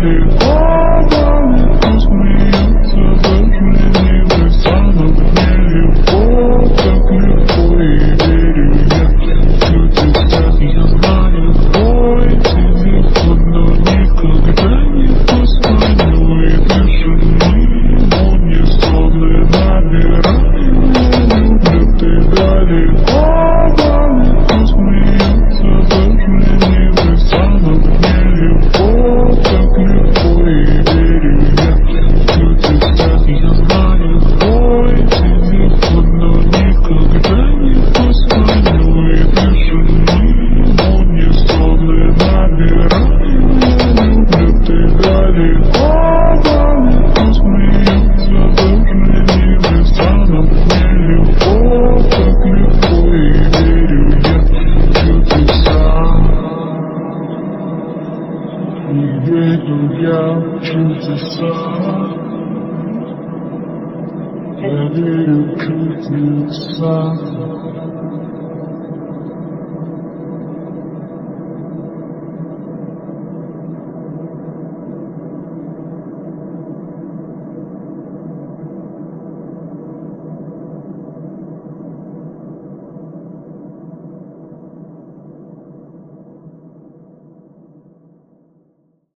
далеко, далеко смеются даже небеса, но мне легко, так легко, и верю я чудеса. Я знаю твой телефон, но никогда не позвоню, и пишу ему не сонный, набираю, я люблю, ты далеко, далеко смеются даже небеса, но мне легко, так легко, и верю я чудеса. Я знаю твой телефон, но никогда не позвоню, и пишу ему не сонный, набираю, я люблю, ты далеко, далеко смеются даже небеса, но мне легко, так легко, и верю я чудеса. И верю я в чудеса. Я верю в чудеса.